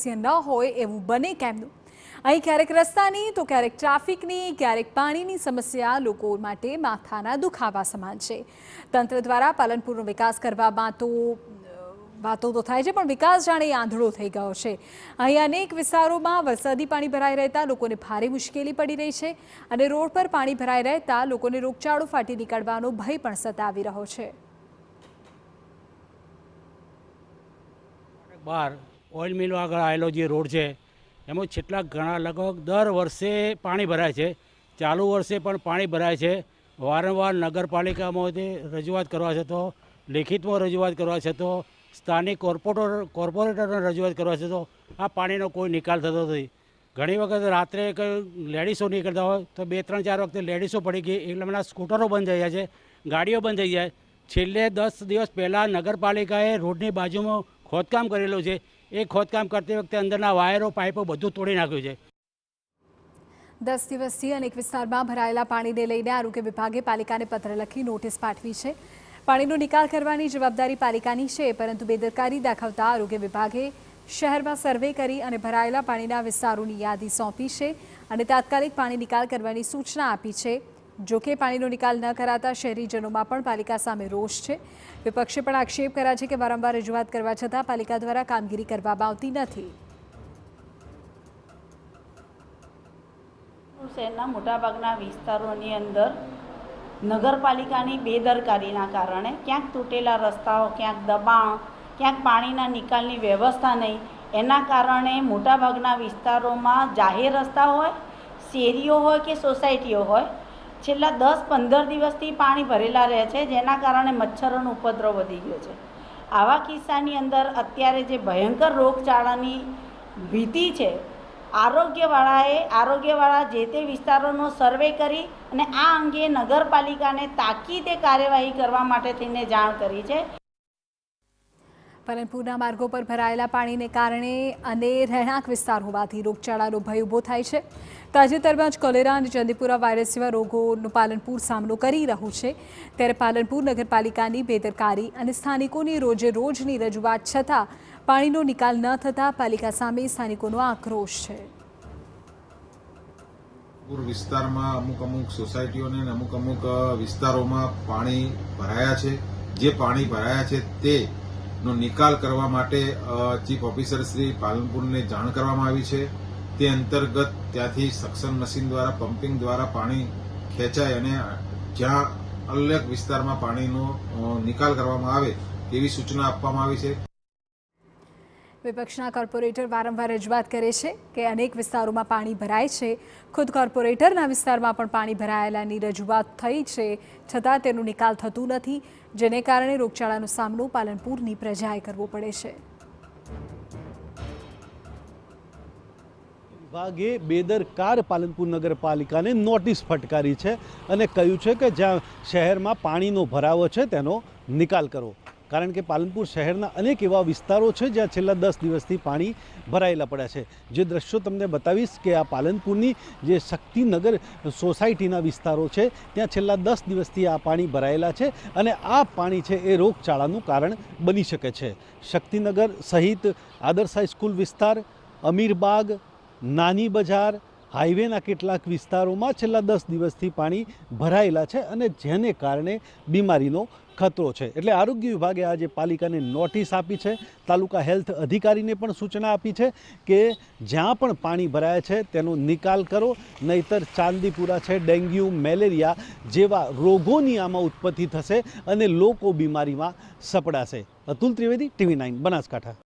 સમસ્યા ન હોય એવું બને કેમનું? અહીં ક્યારેક રસ્તાની તો ક્યારેક ટ્રાફિકની, ક્યારેક પાણીની સમસ્યા લોકો માટે માથાના દુખાવા સમાન છે. તંત્ર દ્વારા પાલનપુરનો વિકાસ કરવામાં વાતો તો થાય છે, પણ વિકાસ જાણે આંધળો થઈ ગયો છે. અહીં અનેક વિસ્તારોમાં વરસાદી પાણી ભરાઈ રહેતા લોકોને ભારે મુશ્કેલી પડી રહી છે અને રોડ પર પાણી ભરાઈ રહેતા લોકોને રોગચાળો ફાટી નીકળવાનો ભય પણ સતાવી રહ્યો છે. બહાર ઓઇલ મિલ આગળ આવેલો જે રોડ છે એમાં છેલ્લા લગભગ દર વર્ષે પાણી ભરાય છે. ચાલુ વર્ષે પણ પાણી ભરાય છે. વારંવાર નગરપાલિકામાં રજૂઆત કરવા છે, તો લેખિતમાં રજૂઆત કરવા છે, તો સ્થાનિક કોર્પોરેટરને રજૂઆત કરવા છે, તો આ પાણીનો કોઈ નિકાલ થતો નથી. ઘણી વખત રાત્રે લેડીસો નીકળતા હોય તો 2-3-4 વખતે લેડીસો પડી ગઈ, એટલે મને સ્કૂટરો બંધ થઈ જાય છે, ગાડીઓ બંધ થઈ જાય. છેલ્લે 10 દિવસ પહેલાં નગરપાલિકાએ રોડની બાજુમાં ખોદકામ કરેલું છે. એ ખોદકામ કરતી વખતે અંદરના વાયરો, પાઇપો બધું તોડી નાખ્યું છે. 10 દિવસથી અનેક વિસ્તારમાં ભરાયેલા પાણીને લઈને આરોગ્ય વિભાગે પાલિકાને પત્ર લખી નોટિસ પાઠવી છે. પાણીનો નિકાલ કરવાની જવાબદારી પાલિકાની છે, પરંતુ બેદરકારી દાખવતા આરોગ્ય વિભાગે શહેરમાં સર્વે કરી અને ભરાયેલા પાણીના વિસ્તારોની યાદી સોંપી છે અને તાત્કાલિક પાણી નિકાલ કરવાની સૂચના આપી છે. જોકે પાણીનો નિકાલ ન કરાતા શહેરીજનોમાં પણ પાલિકા સામે રોષ છે. વિપક્ષે પણ આક્ષેપ કર્યા છે કે વારંવાર રજૂઆત કરવા છતાં પાલિકા દ્વારા કામગીરી કરવામાં આવતી નથી. શહેરના મોટાભાગના વિસ્તારોની અંદર નગરપાલિકાની બેદરકારીના કારણે ક્યાંક તૂટેલા રસ્તાઓ, ક્યાંક દબાણ, ક્યાંક પાણીના નિકાલની વ્યવસ્થા નહીં, એના કારણે મોટાભાગના વિસ્તારોમાં જાહેર રસ્તા હોય, શેરીઓ હોય કે સોસાયટીઓ હોય, છેલ્લા 10-15 દિવસથી પાણી ભરેલા રહે છે, જેના કારણે મચ્છરોનો ઉપદ્રવ વધી ગયો છે. આવા કિસ્સાની અંદર અત્યારે જે ભયંકર રોગચાળાની ભીતિ છે, આરોગ્યવાળા જે તે વિસ્તારોનો સર્વે કરી અને આ અંગે નગરપાલિકાને તાકીદે કાર્યવાહી કરવા માટે થઈને જાણ કરી છે. પાલનપુરના માર્ગો પર ભરાયેલા પાણીને કારણે અને રહેણાંક વિસ્તાર હોવાથી રોગચાળાનો ભય ઊભો થાય છે. તાજેતરમાં જ કોલેરા અને ચંદીપુરા વાયરસ જેવા રોગોનો પાલનપુર સામનો કરી રહ્યું છે. ત્યારે પાલનપુર નગરપાલિકાની બેદરકારી અને સ્થાનિકોની રોજની રજૂઆત છતાં પાણીનો નિકાલ ન થતાં પાલિકા સામે સ્થાનિકોનો આક્રોશ છે. વિસ્તારમાં અમુક સોસાયટીઓને અને અમુક વિસ્તારોમાં પાણી ભરાયા છે. જે પાણી ભરાયા છે તેનો નિકાલ કરવા માટે ચીફ ઓફિસર શ્રી પાલનપુરને જાણ કરવામાં આવી છે. તે અંતર્ગત ત્યાંથી સક્શન મશીન દ્વારા, પમ્પિંગ દ્વારા પાણી ખેંચાય અને જ્યાં અલગ વિસ્તારમાં પાણીનો નિકાલ કરવામાં આવે તેવી સૂચના આપવામાં આવી છે. વિપક્ષના કોર્પોરેટર વારંવાર રજૂઆત કરે છે કે અનેક વિસ્તારોમાં પાણી ભરાય છે. ખુદ કોર્પોરેટરના વિસ્તારમાં પણ પાણી ભરાયેલાની રજૂઆત થઈ છે, છતાં તેનો નિકાલ થતું નથી, જેને કારણે રોગચાળાનો સામનો પાલનપુરની પ્રજાએ કરવો પડે છે. વિભાગે બેદરકાર પાલનપુર નગરપાલિકાને નોટિસ ફટકારી છે અને કહ્યું છે કે જ્યાં શહેરમાં પાણીનો ભરાવો છે તેનો નિકાલ કરો. કારણ કે પાલનપુર શહેરના અનેક એવા વિસ્તારો છે જ્યાં છેલ્લા 10 દિવસથી પાણી ભરાયેલા પડ્યા છે. જે દ્રશ્યો તમને બતાવીશ કે આ પાલનપુરની જે શક્તિનગર સોસાયટીના વિસ્તારો છે ત્યાં છેલ્લા 10 દિવસથી આ પાણી ભરાયેલા છે અને આ પાણી છે એ રોગચાળાનું કારણ બની શકે છે. શક્તિનગર સહિત આદર્શ હાઈસ્કૂલ વિસ્તાર, અમીરબાગ, નાની બજાર, હાઈવેના કેટલાક વિસ્તારોમાં છેલ્લા 10 દિવસથી પાણી ભરાયેલા છે અને જેને કારણે બીમારીનો ખતરો છે. એટલે આરોગ્ય વિભાગે આજે પાલિકાને નોટિસ આપી છે. તાલુકા હેલ્થ અધિકારીને પણ સૂચના આપી છે કે જ્યાં પણ પાણી ભરાય છે તેનો નિકાલ કરો, નહીતર ચાંદીપુરા છે, ડેન્ગ્યુ, મેલેરિયા જેવા રોગોની આમાં ઉત્પત્તિ થશે અને લોકો બીમારીમાં સપડાશે. અતુલ ત્રિવેદી, TV9 બનાસકાંઠા.